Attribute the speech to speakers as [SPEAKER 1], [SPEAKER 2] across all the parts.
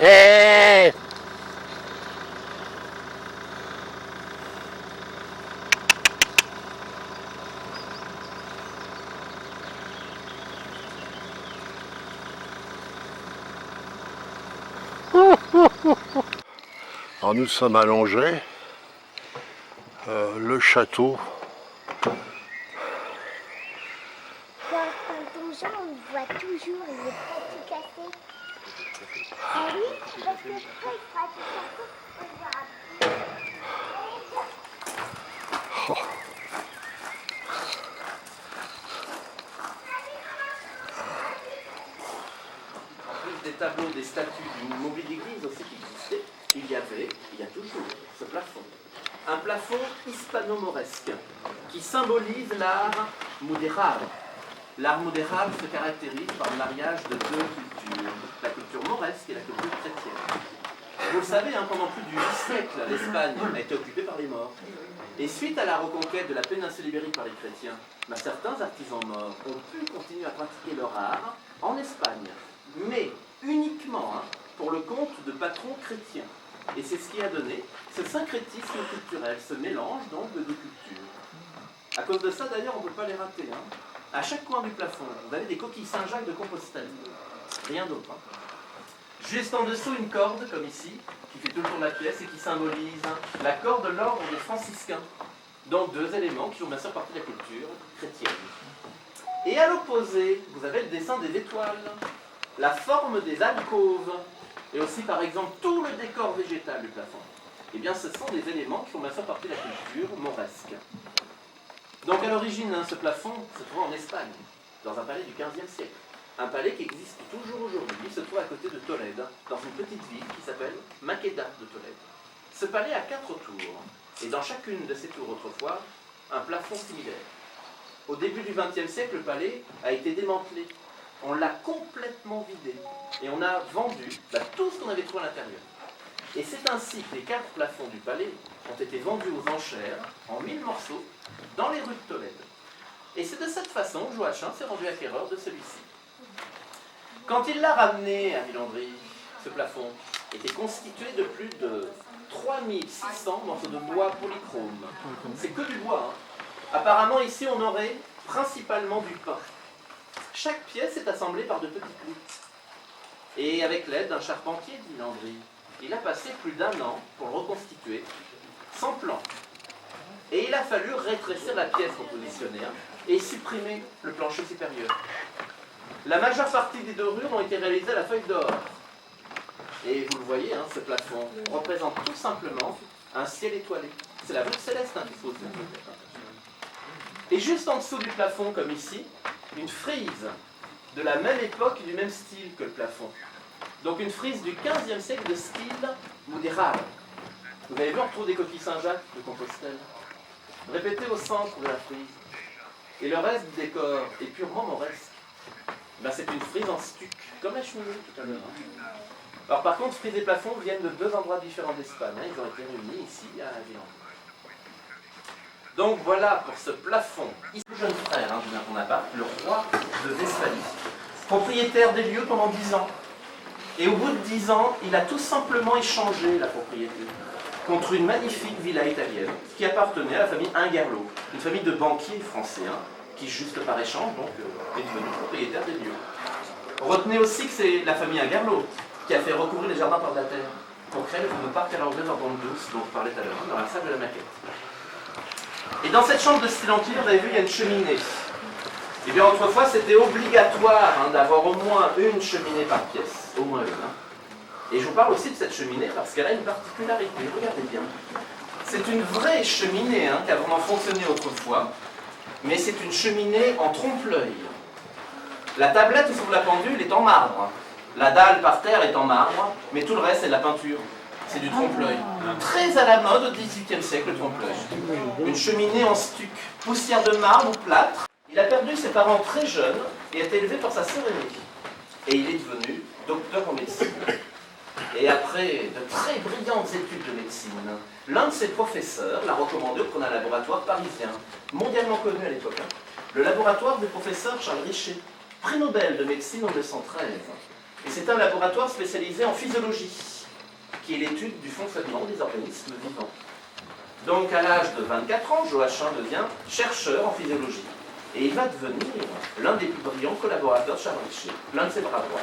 [SPEAKER 1] Eh! Alors nous sommes à Langeais, le château.
[SPEAKER 2] Dans un donjon, on le voit toujours, il n'est pas tout cassé. Ah oui, parce que quand il sera tout cassé, on le verra plus.
[SPEAKER 3] En plus des tableaux, des statues, du mobilier d'église aussi qui existait, il y a toujours ce plafond. Un plafond hispano-mauresque qui symbolise l'art mudéjar. L'art mudéjar se caractérise par le mariage de deux cultures, la culture mauresque et la culture chrétienne. Vous le savez, pendant plus de 8 siècles, l'Espagne a été occupée par les Maures. Et suite à la reconquête de la péninsule ibérique par les chrétiens, certains artisans maures ont pu continuer à pratiquer leur art en Espagne, mais uniquement pour le compte de patrons chrétiens. Et c'est ce qui a donné ce syncrétisme culturel, ce mélange donc de deux cultures. À cause de ça, d'ailleurs, on ne peut pas les rater. À chaque coin du plafond, vous avez des coquilles Saint-Jacques de Compostelle. Rien d'autre. Juste en dessous, une corde, comme ici, qui fait tout le tour de la pièce et qui symbolise la corde de l'ordre des franciscains. Donc deux éléments qui font bien sûr partie de la culture chrétienne. Et à l'opposé, vous avez le dessin des étoiles, la forme des alcôves, et aussi par exemple tout le décor végétal du plafond. Eh bien ce sont des éléments qui font bien sûr partie de la culture mauresque. Donc à l'origine, ce plafond se trouve en Espagne, dans un palais du XVe siècle. Un palais qui existe toujours aujourd'hui, se trouve à côté de Tolède, dans une petite ville qui s'appelle Maqueda de Tolède. Ce palais a 4 tours, et dans chacune de ces tours autrefois, un plafond similaire. Au début du XXe siècle, le palais a été démantelé. On l'a complètement vidé, et on a vendu tout ce qu'on avait trouvé à l'intérieur. Et c'est ainsi que les 4 plafonds du palais ont été vendus aux enchères, en 1000 morceaux, dans les rues de Tolède. Et c'est de cette façon que Joachim s'est rendu acquéreur de celui-ci. Quand il l'a ramené à Villandry, ce plafond était constitué de plus de 3600 morceaux de bois polychrome. C'est que du bois. Apparemment, ici, on aurait principalement du pain. Chaque pièce est assemblée par de petits clous. Et avec l'aide d'un charpentier de Villandry, il a passé plus d'1 an pour le reconstituer, sans plan. Et il a fallu rétrécir la pièce repositionnée et supprimer le plancher supérieur. La majeure partie des dorures ont été réalisées à la feuille d'or. Et vous le voyez, ce plafond représente tout simplement un ciel étoilé. C'est la voûte céleste qu'il faut dire. Et juste en dessous du plafond, comme ici, une frise de la même époque, du même style que le plafond. Donc une frise du XVe siècle de style mudéjar. Vous avez vu, on retrouve des coquilles Saint-Jacques de Compostelle, répétées au centre de la frise. Et le reste du décor est purement mauresque. C'est une frise en stuc, comme la cheminée tout à l'heure. Alors par contre, frise et plafond viennent de 2 endroits différents d'Espagne. Ils ont été réunis ici, à Villandry. Donc voilà pour ce plafond. Le jeune frère de Napoléon Bonaparte, le roi de Westphalie, propriétaire des lieux pendant 10 ans. Et au bout de 10 ans, il a tout simplement échangé la propriété contre une magnifique villa italienne qui appartenait à la famille Ingerlo, une famille de banquiers français, qui juste par échange donc, est devenue propriétaire des lieux. Retenez aussi que c'est la famille Ingerlo qui a fait recouvrir les jardins par de la terre pour créer le fameux parc à l'anglaise en bande douce dont je parlais tout à l'heure, dans la salle de la maquette. Et dans cette chambre de style empire, vous avez vu, il y a une cheminée. Et bien autrefois, c'était obligatoire d'avoir au moins une cheminée par pièce, au moins une. Et je vous parle aussi de cette cheminée parce qu'elle a une particularité, regardez bien. C'est une vraie cheminée qui a vraiment fonctionné autrefois, mais c'est une cheminée en trompe-l'œil. La tablette sur la pendule est en marbre. La dalle par terre est en marbre, mais tout le reste c'est de la peinture. C'est du trompe-l'œil. Très à la mode au XVIIIe siècle, le trompe-l'œil. Une cheminée en stuc, poussière de marbre ou plâtre. Il a perdu ses parents très jeunes et a été élevé par sa sœur aînée. Et il est devenu docteur en médecine. Et après de très brillantes études de médecine, l'un de ses professeurs l'a recommandé auprès d'un laboratoire parisien, mondialement connu à l'époque. Le laboratoire du professeur Charles Richer, prix Nobel de médecine en 1913. Et c'est un laboratoire spécialisé en physiologie, qui est l'étude du fonctionnement des organismes vivants. Donc à l'âge de 24 ans, Joachim devient chercheur en physiologie. Et il va devenir l'un des plus brillants collaborateurs de Charles Richer, l'un de ses bras droits.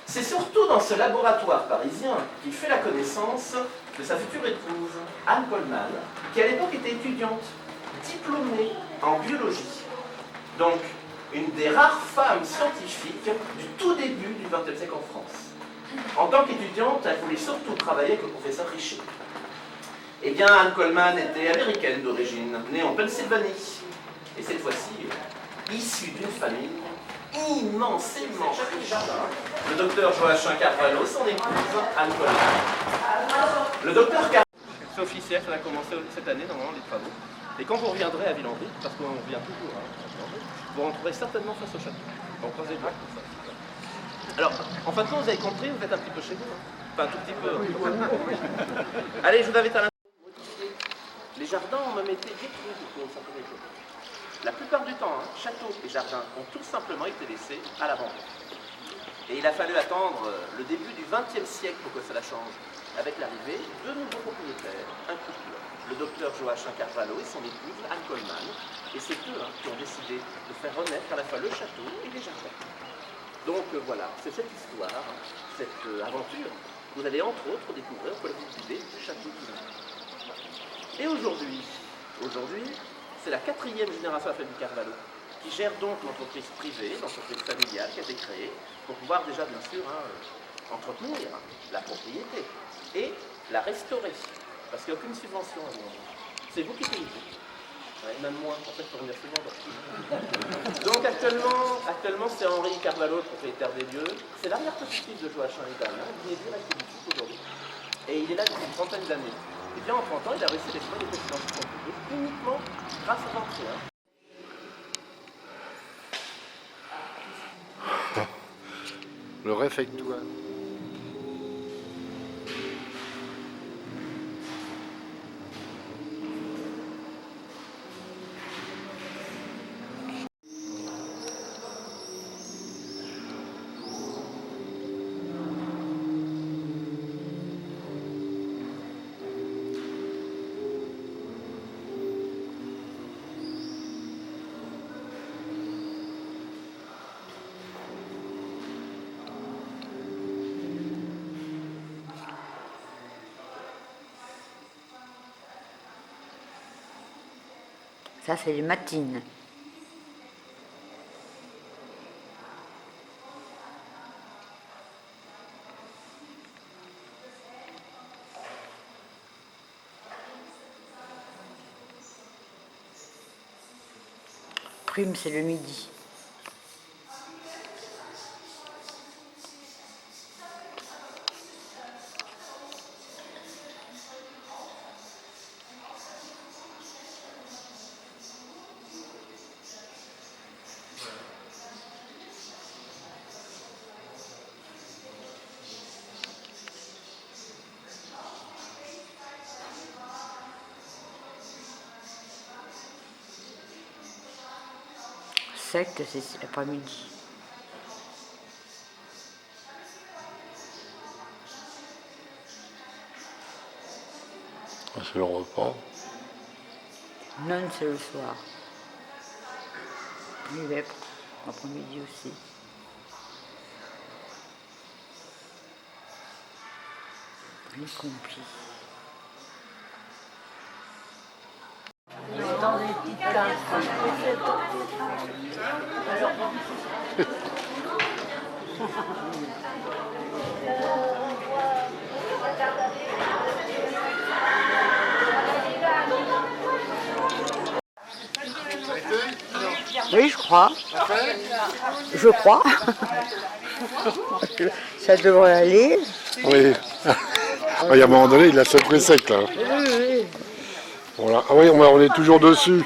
[SPEAKER 3] C'est surtout dans ce laboratoire parisien qu'il fait la connaissance de sa future épouse, Anne Coleman, qui à l'époque était étudiante, diplômée en biologie. Donc, une des rares femmes scientifiques du tout début du XXe siècle en France. En tant qu'étudiante, elle voulait surtout travailler avec le professeur Richer. Eh bien, Anne Coleman était américaine d'origine, née en Pennsylvanie. Et cette fois-ci, issue d'une famille immensément riche. Le docteur Joachim Carvalho, son épouse, Anne Coleman. Le docteur Carvalho, c'est officiel, ça a commencé cette année, normalement, les travaux. Et quand vous reviendrez à Villandry, parce qu'on revient toujours à Villandry, vous rentrerez certainement face au château. Donc, croisez les doigts comme ça. Alors, en fin de compte, vous avez compris, vous êtes un petit peu chez vous. Hein. Enfin, un tout petit peu. Allez, je vous invite à l'instant. Les jardins, on me mettait détruits pour certaines choses. La plupart du temps, châteaux et jardins ont tout simplement été laissés à l'abandon. Et il a fallu attendre le début du XXe siècle pour que cela change, avec l'arrivée de nouveaux propriétaires, un couple, le docteur Joachim Carvalho et son épouse Anne Coleman. Et c'est eux qui ont décidé de faire renaître à la fois le château et les jardins. Donc voilà, c'est cette histoire, cette aventure, que vous allez entre autres découvrir au collectivité du château de Villandry. Et aujourd'hui, c'est la 4e génération de la famille Carvalho, qui gère donc l'entreprise privée, l'entreprise familiale qui a été créée, pour pouvoir déjà, bien sûr, entretenir la propriété et la restaurer. Parce qu'il n'y a aucune subvention à vous. C'est vous qui payez. Ouais, même moi, en fait, pour revenir souvent. Donc actuellement c'est Henri Carvalho, le propriétaire des lieux. C'est l'arrière-petit-fils de Joachim et d'Anne, il est direct du site aujourd'hui. Et il est là depuis une trentaine d'années. Et bien en 30 ans, il a réussi l'exploit des présidents publics uniquement grâce aux entrées.
[SPEAKER 1] Le réfectoire.
[SPEAKER 4] Ça, c'est les matines. Prime, c'est le midi. Secte, c'est l'après-midi.
[SPEAKER 1] C'est le repas.
[SPEAKER 4] Non, c'est le soir. Les vêpres, l'après-midi aussi. Les complis. Dans les petites tasses. Oui, je crois. Je crois. Ça devrait aller.
[SPEAKER 1] Oui. Il y a un moment donné, il a secoué sec là.
[SPEAKER 4] Oui, oui.
[SPEAKER 1] Voilà. Ah oui, on est toujours dessus.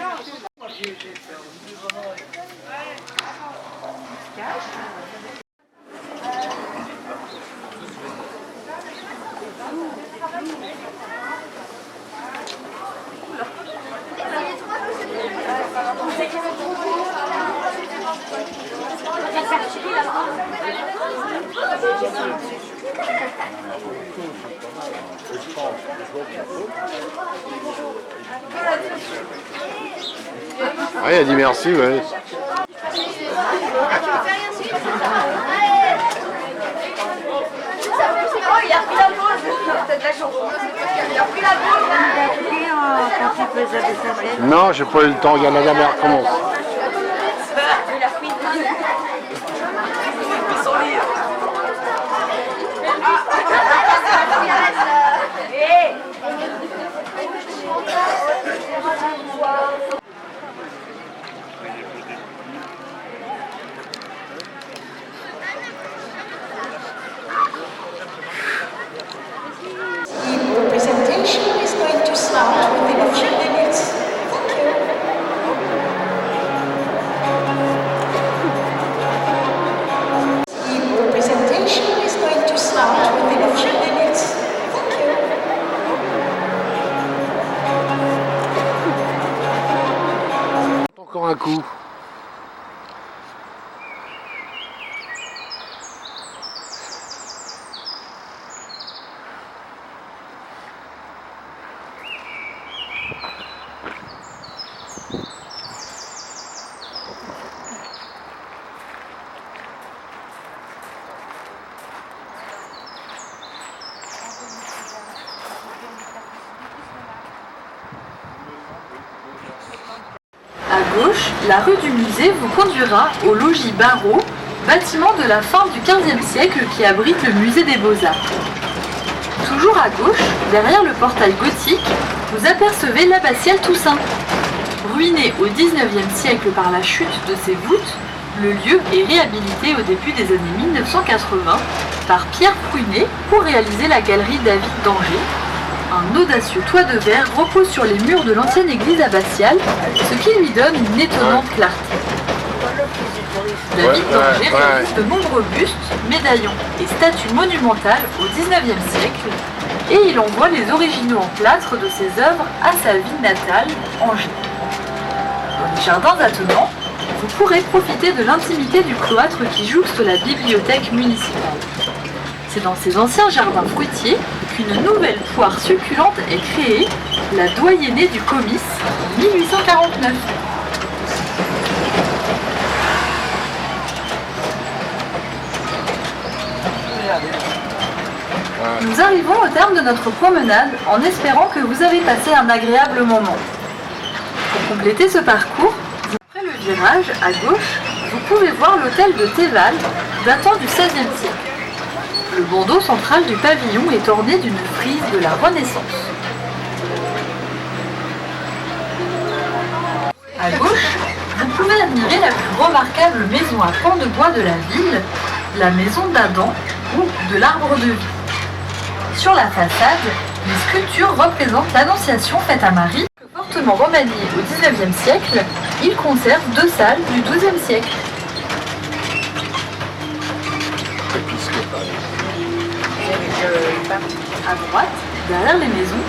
[SPEAKER 2] Vous
[SPEAKER 1] Ah, il a dit merci, ouais.
[SPEAKER 5] Il a pris la pause, peut-être la chanson. Il a pris la pause.
[SPEAKER 1] Non, j'ai pas eu le temps, regarde la dernière recommence.
[SPEAKER 5] Il a pris son livre.
[SPEAKER 6] The presentation is going to start within a few minutes. Thank you. The presentation is going to start within a few minutes. Thank you.
[SPEAKER 1] Encore un coup.
[SPEAKER 7] À gauche, la rue du musée vous conduira au logis Barrault, bâtiment de la fin du XVe siècle qui abrite le musée des Beaux-Arts. Toujours à gauche, derrière le portail gothique, vous apercevez l'abbatiale Toussaint. Ruiné au XIXe siècle par la chute de ses voûtes, le lieu est réhabilité au début des années 1980 par Pierre Prunet pour réaliser la galerie David d'Angers. Un audacieux toit de verre repose sur les murs de l'ancienne église abbatiale, ce qui lui donne une étonnante clarté. David d'Angers réalise de nombreux bustes, médaillons et statues monumentales au XIXe siècle, et il envoie les originaux en plâtre de ses œuvres à sa ville natale, Angers. Dans les jardins attenants, vous pourrez profiter de l'intimité du cloître qui jouxte la bibliothèque municipale. C'est dans ces anciens jardins fruitiers qu'une nouvelle poire succulente est créée, la doyennée du comice, en 1849. Nous arrivons au terme de notre promenade en espérant que vous avez passé un agréable moment. Pour compléter ce parcours, après le virage, à gauche, vous pouvez voir l'hôtel de Théval, datant du XVIe siècle. Le bandeau central du pavillon est orné d'une frise de la Renaissance. À gauche, vous pouvez admirer la plus remarquable maison à pans de bois de la ville, la maison d'Adam ou de l'arbre de vie. Sur la façade, les sculptures représentent l'Annonciation faite à Marie. Fortement remanié au XIXe siècle, il conserve deux salles du XIIe siècle. À droite, derrière les maisons,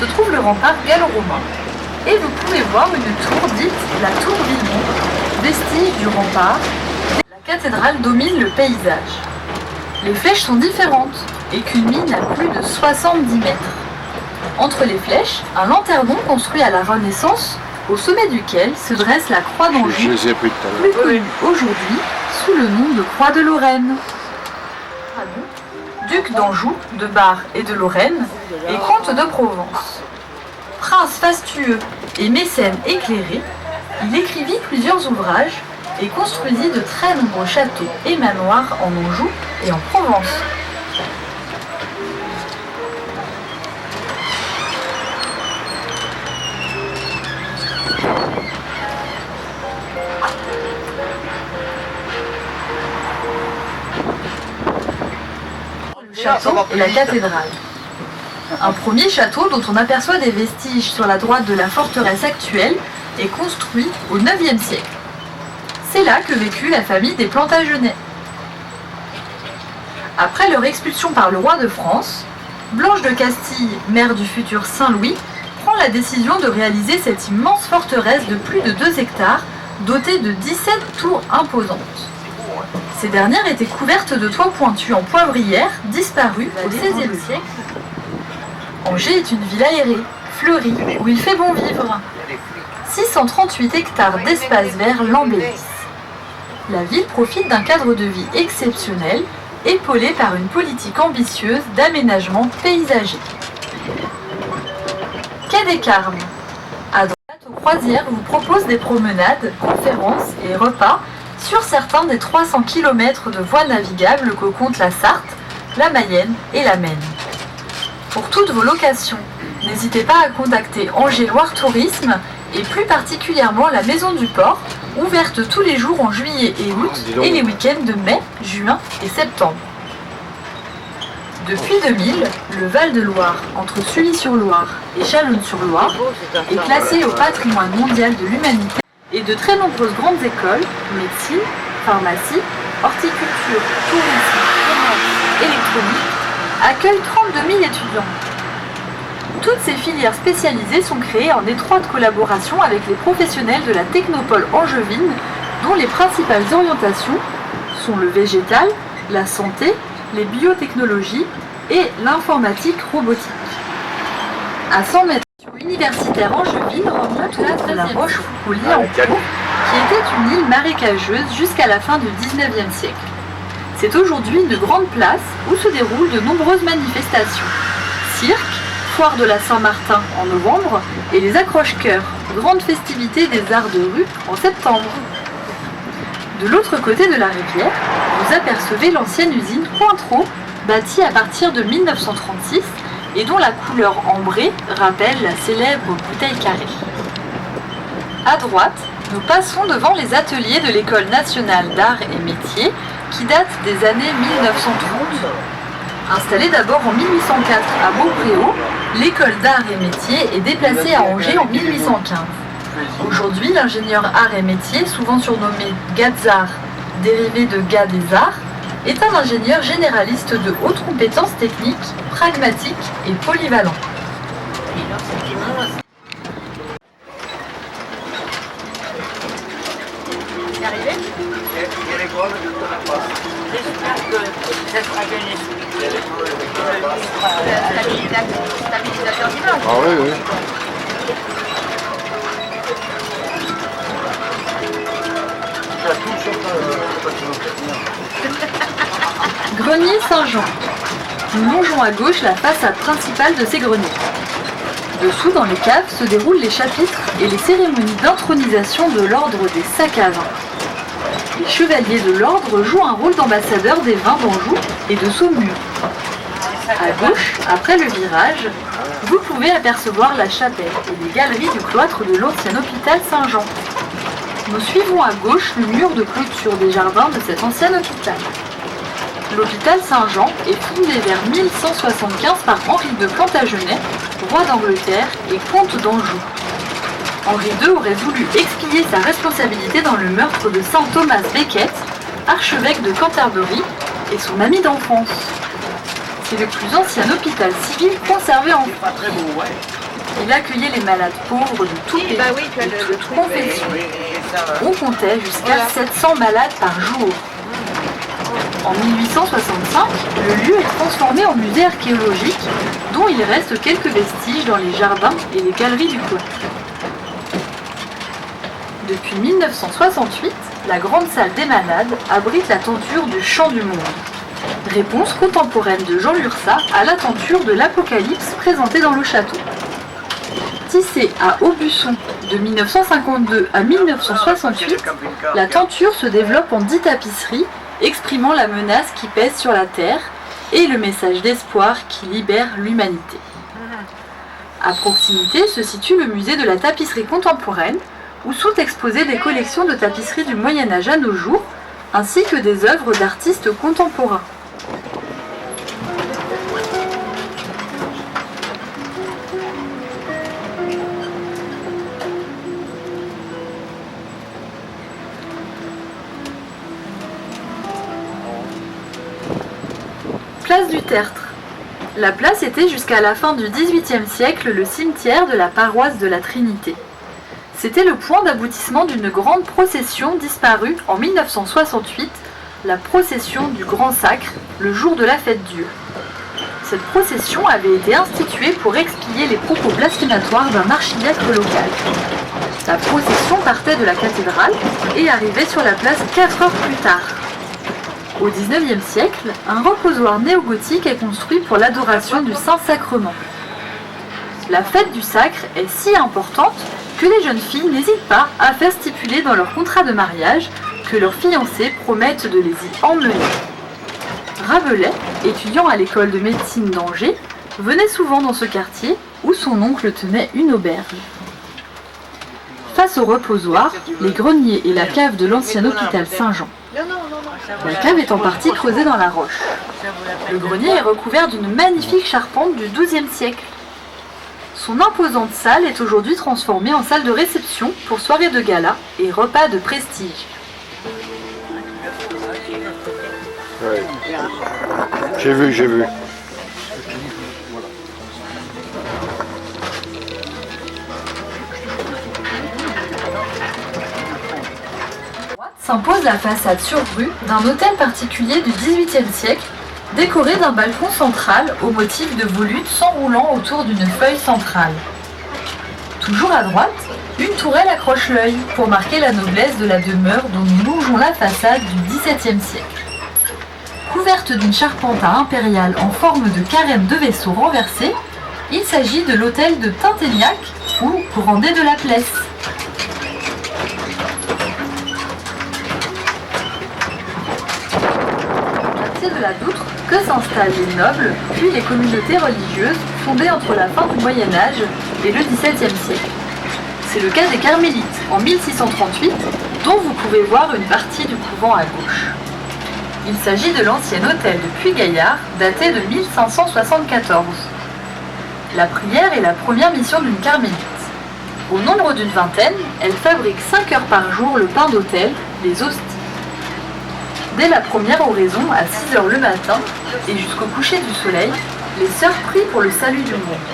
[SPEAKER 7] se trouve le rempart gallo-romain. Et vous pouvez voir une tour dite la tour Villemont, vestige du rempart. La cathédrale domine le paysage. Les flèches sont différentes et culminent à plus de 70 mètres. Entre les flèches, un lanternon construit à la Renaissance, au sommet duquel se dresse la croix
[SPEAKER 1] Je
[SPEAKER 7] d'Anjou,
[SPEAKER 1] les ai pris tout à
[SPEAKER 7] plus
[SPEAKER 1] l'heure.
[SPEAKER 7] connue aujourd'hui sous le nom de croix de Lorraine. Duc d'Anjou, de Bar et de Lorraine, et comte de Provence. Prince fastueux et mécène éclairé, il écrivit plusieurs ouvrages et construisit de très nombreux châteaux et manoirs en Anjou et en Provence. Le château et la cathédrale. Un premier château dont on aperçoit des vestiges sur la droite de la forteresse actuelle est construit au IXe siècle. C'est là que vécut la famille des Plantagenets. Après leur expulsion par le roi de France, Blanche de Castille, mère du futur Saint-Louis, prend la décision de réaliser cette immense forteresse de plus de 2 hectares, dotée de 17 tours imposantes. Ces dernières étaient couvertes de toits pointus en poivrière, disparus au XVIe siècle. Angers est une ville aérée, fleurie, où il fait bon vivre. 638 hectares d'espace vert l'embellissent. La ville profite d'un cadre de vie exceptionnel, épaulé par une politique ambitieuse d'aménagement paysager. Quai des Carmes. À droite, aux Croisières vous propose des promenades, conférences et repas sur certains des 300 km de voies navigables que comptent la Sarthe, la Mayenne et la Maine. Pour toutes vos locations, n'hésitez pas à contacter Angers Loire Tourisme et plus particulièrement la Maison du Port, ouverte tous les jours en juillet et août et les week-ends de mai, juin et septembre. Depuis 2000, le Val-de-Loire, entre Sully-sur-Loire et Chalonnes-sur-Loire, est classé au patrimoine mondial de l'humanité et de très nombreuses grandes écoles, médecine, pharmacie, horticulture, tourisme, commerce, électronique, accueillent 32 000 étudiants. Toutes ces filières spécialisées sont créées en étroite collaboration avec les professionnels de la Technopole angevine, dont les principales orientations sont le végétal, la santé, les biotechnologies et l'informatique robotique. À 100 mètres, l'universitaire angevine remonte au lac de la Rochefoucauld en cours, qui était une île marécageuse jusqu'à la fin du XIXe siècle. C'est aujourd'hui une grande place où se déroulent de nombreuses manifestations. Cirque, foire de la Saint-Martin en novembre et les accroche-cœurs, grande festivité des arts de rue en septembre. De l'autre côté de la rivière, vous apercevez l'ancienne usine Cointreau, bâtie à partir de 1936 et dont la couleur ambrée rappelle la célèbre bouteille carrée. À droite, nous passons devant les ateliers de l'École nationale d'art et métiers qui datent des années 1930. Installée d'abord en 1804 à Beaupréau, l'école d'art et métiers est déplacée à Angers en 1815. Aujourd'hui, l'ingénieur art et métiers, souvent surnommé Gadzart, dérivé de gars des arts, est un ingénieur généraliste de haute compétence technique, pragmatique et polyvalent.
[SPEAKER 1] Ah oui, oui.
[SPEAKER 7] Grenier Saint-Jean. Nous longeons à gauche la façade principale de ces greniers. Dessous, dans les caves, se déroulent les chapitres et les cérémonies d'intronisation de l'ordre des sacs à vin. Les chevaliers de l'ordre jouent un rôle d'ambassadeurs des vins d'Anjou et de Saumur. À gauche, après le virage, vous pouvez apercevoir la chapelle et les galeries du cloître de l'ancien hôpital Saint-Jean. Nous suivons à gauche le mur de clôture des jardins de cet ancien hôpital. L'hôpital Saint-Jean est fondé vers 1175 par Henri de Plantagenet, roi d'Angleterre et comte d'Anjou. Henri II aurait voulu expier sa responsabilité dans le meurtre de saint Thomas Becket, archevêque de Canterbury, et son ami d'enfance. C'est le plus ancien hôpital civil conservé en France. Il accueillait les malades pauvres de tout pays et de toute confession. On comptait jusqu'à 700 malades par jour. En 1865, le lieu est transformé en musée archéologique, dont il reste quelques vestiges dans les jardins et les galeries du cloître. Depuis 1968, la grande salle des malades abrite la tenture du Chant du Monde. Réponse contemporaine de Jean Lurçat à la tenture de l'Apocalypse présentée dans le château. Tissée à Aubusson de 1952 à 1968, la tenture se développe en 10 tapisseries exprimant la menace qui pèse sur la Terre et le message d'espoir qui libère l'humanité. À proximité se situe le musée de la tapisserie contemporaine, où sont exposées des collections de tapisseries du Moyen-Âge à nos jours, ainsi que des œuvres d'artistes contemporains. Place du Tertre. La place était jusqu'à la fin du XVIIIe siècle le cimetière de la paroisse de la Trinité. C'était le point d'aboutissement d'une grande procession disparue en 1968 la procession du Grand Sacre, le jour de la Fête-Dieu. Cette procession avait été instituée pour expier les propos blasphématoires d'un archidiacre local. La procession partait de la cathédrale et arrivait sur la place 4 heures plus tard. Au XIXe siècle, un reposoir néogothique est construit pour l'adoration du Saint-Sacrement. La fête du Sacre est si importante que les jeunes filles n'hésitent pas à faire stipuler dans leur contrat de mariage que leurs fiancés promettent de les y emmener. Rabelais, étudiant à l'école de médecine d'Angers, venait souvent dans ce quartier où son oncle tenait une auberge. Face au reposoir, les greniers et la cave de l'ancien hôpital Saint-Jean. La cave est en partie creusée dans la roche. Le grenier est recouvert d'une magnifique charpente du XIIe siècle. Son imposante salle est aujourd'hui transformée en salle de réception pour soirées de gala et repas de prestige.
[SPEAKER 1] Ouais. J'ai vu.
[SPEAKER 7] S'impose la façade sur rue d'un hôtel particulier du XVIIIe siècle, décoré d'un balcon central au motif de volutes s'enroulant autour d'une feuille centrale. Toujours à droite, une tourelle accroche l'œil pour marquer la noblesse de la demeure dont nous longeons la façade du XVIIe siècle. Couverte d'une charpente à impériale en forme de carène de vaisseau renversé, il s'agit de l'hôtel de Tinténiac ou Grandet de la Plesse. De la Doutre que s'installent les nobles, puis les communautés religieuses fondées entre la fin du Moyen-Âge et le XVIIe siècle. C'est le cas des Carmélites en 1638, dont vous pouvez voir une partie du couvent à gauche. Il s'agit de l'ancien hôtel de Puy-Gaillard, daté de 1574. La prière est la première mission d'une carmélite. Au nombre d'une vingtaine, elle fabrique 5 heures par jour le pain d'autel, les hosties. Dès la première oraison, à 6 heures le matin, et jusqu'au coucher du soleil, les sœurs prient pour le salut du monde.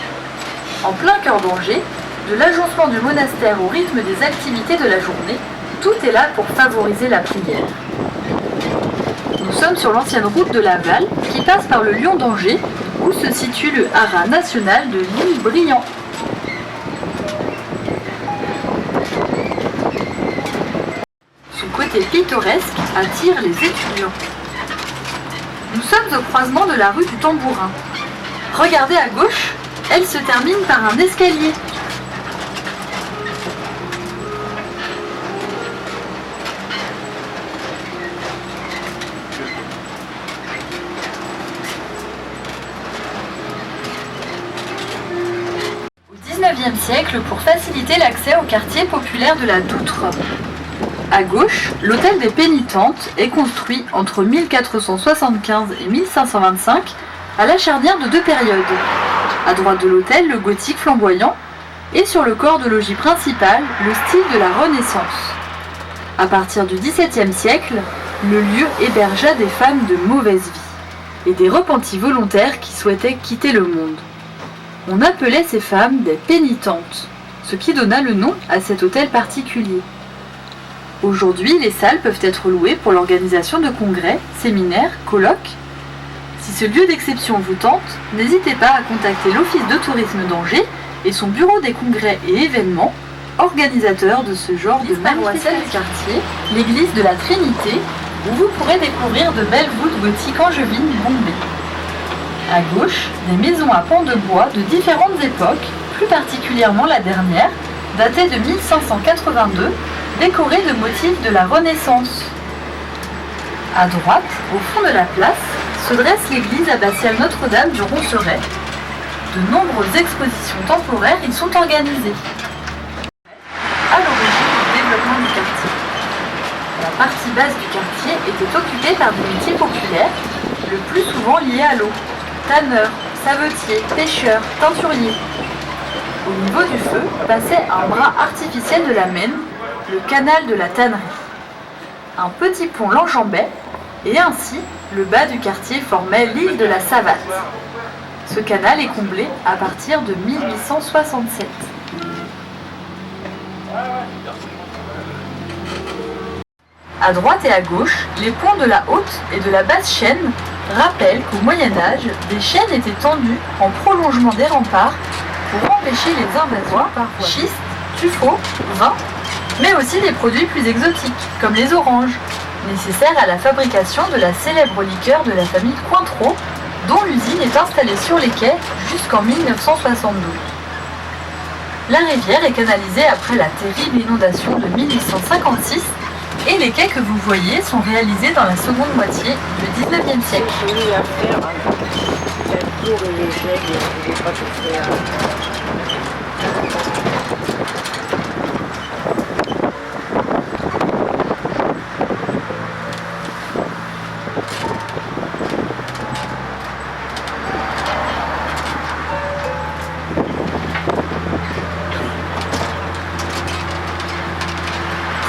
[SPEAKER 7] En plein cœur d'Angers, de l'agencement du monastère au rythme des activités de la journée, tout est là pour favoriser la prière. Nous sommes sur l'ancienne route de Laval, qui passe par le Lion d'Angers, où se situe le haras national de l'île Briand. Son côté pittoresque attire les étudiants. Nous sommes au croisement de la rue du Tambourin. Regardez à gauche, elle se termine par un escalier. Au XIXe siècle, pour faciliter l'accès au quartier populaire de la Doutre. À gauche, l'hôtel des Pénitentes est construit entre 1475 et 1525 à la charnière de 2 périodes. À droite de l'hôtel, le gothique flamboyant et sur le corps de logis principal, le style de la Renaissance. À partir du XVIIe siècle, le lieu hébergea des femmes de mauvaise vie et des repentis volontaires qui souhaitaient quitter le monde. On appelait ces femmes des pénitentes, ce qui donna le nom à cet hôtel particulier. Aujourd'hui, les salles peuvent être louées pour l'organisation de congrès, séminaires, colloques. Si ce lieu d'exception vous tente, n'hésitez pas à contacter l'Office de tourisme d'Angers et son bureau des congrès et événements, organisateur de ce genre de paroissiale du quartier, l'église de la Trinité, où vous pourrez découvrir de belles voûtes gothiques angevines bombées. À gauche, des maisons à pans de bois de différentes époques, plus particulièrement la dernière, datée de 1582, décorée de motifs de la Renaissance. À droite, au fond de la place, se dresse l'église abbatiale Notre-Dame du Ronceret. De nombreuses expositions temporaires y sont organisées. À l'origine du développement du quartier. La partie basse du quartier était occupée par des métiers populaires, le plus souvent liés à l'eau. Tanneurs, savetiers, pêcheurs, teinturiers. Au niveau du feu passait un bras artificiel de la Maine, le canal de la tannerie. Un petit pont l'enjambait, et ainsi, le bas du quartier formait l'île de la Savate. Ce canal est comblé à partir de 1867. À droite et à gauche, les ponts de la haute et de la basse chaîne rappellent qu'au Moyen-Âge, des chaînes étaient tendues en prolongement des remparts pour empêcher les invaseurs par schiste, tuffeau, vin, mais aussi des produits plus exotiques, comme les oranges, nécessaires à la fabrication de la célèbre liqueur de la famille Cointreau, dont l'usine est installée sur les quais jusqu'en 1972. La rivière est canalisée après la terrible inondation de 1856 et les quais que vous voyez sont réalisés dans la seconde moitié du 19e siècle.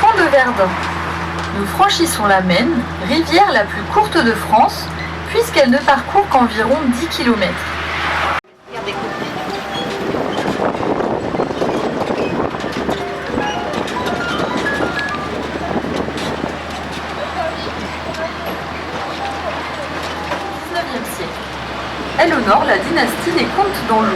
[SPEAKER 7] Pont de Verdun. Nous franchissons la Maine, rivière la plus courte de France, puisqu'elle ne parcourt qu'environ 10 km. Elle honore la dynastie des comtes d'Anjou.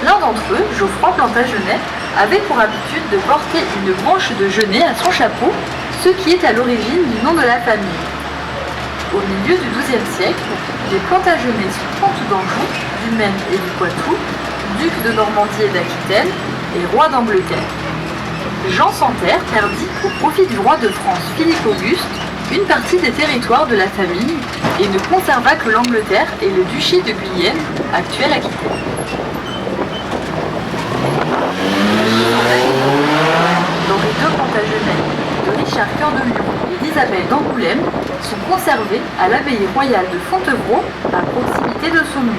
[SPEAKER 7] L'un d'entre eux, Geoffroy Plantagenet, avait pour habitude de porter une branche de genêt à son chapeau, ce qui est à l'origine du nom de la famille. Au milieu du XIIe siècle, les Plantagenets sont comtes d'Anjou, du Maine et du Poitou, ducs de Normandie et d'Aquitaine et rois d'Angleterre. Jean Santerre perdit au profit du roi de France Philippe Auguste une partie des territoires de la famille et ne conserva que l'Angleterre et le duché de Guyenne, actuel Aquitaine. Dans les deux Plantagenets de Richard Cœur de Lion et d'Isabelle d'Angoulême sont conservés à l'abbaye royale de Fontevraud, à proximité de Saumur.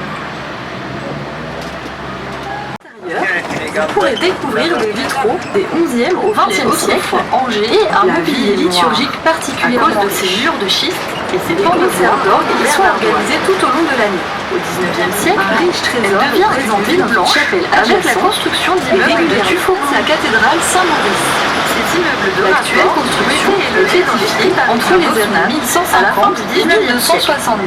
[SPEAKER 7] Vous pourrez découvrir des vitraux des 11e au 20e siècle Angers et un mobilier liturgique particulier à cause de ces murs de schiste et ces pans de serre d'orgue qui sont organisés tout au long de l'année. Au 19e siècle, riche trésor devient présentée dans une chapelle avec la construction d'immeubles de tuffeau, la cathédrale Saint-Maurice. Ces immeubles de l'actuelle construction est édifiée entre les années 1150 et 1970.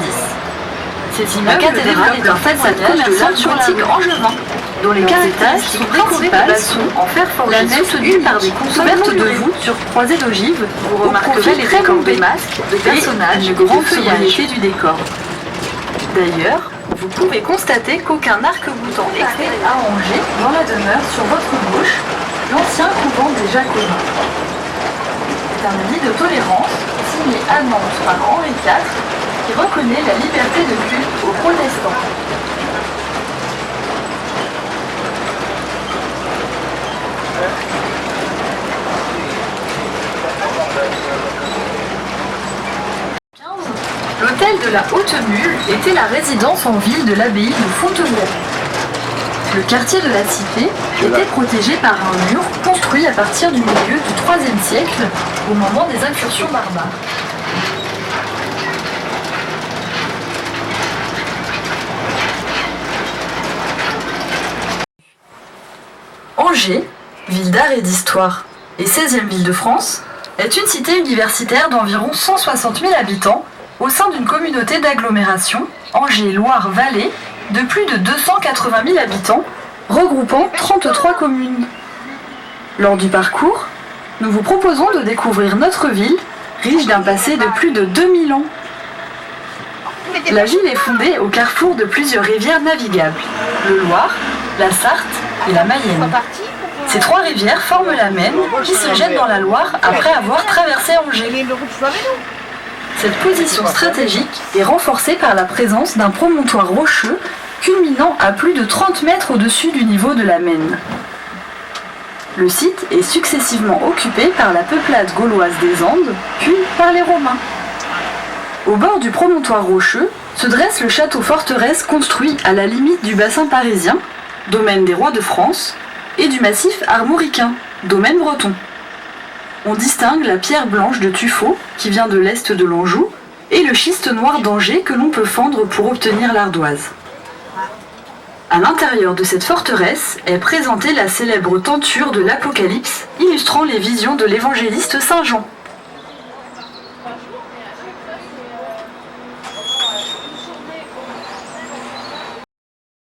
[SPEAKER 7] Ces immeubles développent leur façade commerciale sur l'antique angevin, dont les caractéristiques principales sont en fer forgé soutenues par des couvertes de voûtes sur croisées d'ogives. Vous remarquerez les très longs masques de personnages, une grande sobriété du décor. D'ailleurs, vous pouvez constater qu'aucun arc-boutant extrait à Angers dans la demeure sur votre gauche, l'ancien couvent des Jacobins. C'est un lit de tolérance signé à Nantes par Henri IV qui reconnaît la liberté de culte aux protestants. L'hôtel de la Haute Mule était la résidence en ville de l'abbaye de Fontevraud. Le quartier de la cité était protégé par un mur construit à partir du milieu du IIIe siècle, au moment des incursions barbares. Angers, ville d'art et d'histoire, et 16e ville de France, est une cité universitaire d'environ 160 000 habitants au sein d'une communauté d'agglomération, Angers-Loire-Vallée, de plus de 280 000 habitants, regroupant 33 communes. Lors du parcours, nous vous proposons de découvrir notre ville, riche d'un passé de plus de 2000 ans. La ville est fondée au carrefour de plusieurs rivières navigables, le Loire, la Sarthe et la Mayenne. Ces trois rivières forment la Maine qui se jette dans la Loire après avoir traversé Angers. Cette position stratégique est renforcée par la présence d'un promontoire rocheux culminant à plus de 30 mètres au-dessus du niveau de la Maine. Le site est successivement occupé par la peuplade gauloise des Andes, puis par les Romains. Au bord du promontoire rocheux se dresse le château-forteresse construit à la limite du bassin parisien, domaine des rois de France, et du massif armoricain, domaine breton. On distingue la pierre blanche de tuffeau, qui vient de l'est de l'Anjou, et le schiste noir d'Angers que l'on peut fendre pour obtenir l'ardoise. À l'intérieur de cette forteresse est présentée la célèbre tenture de l'Apocalypse, illustrant les visions de l'évangéliste Saint Jean.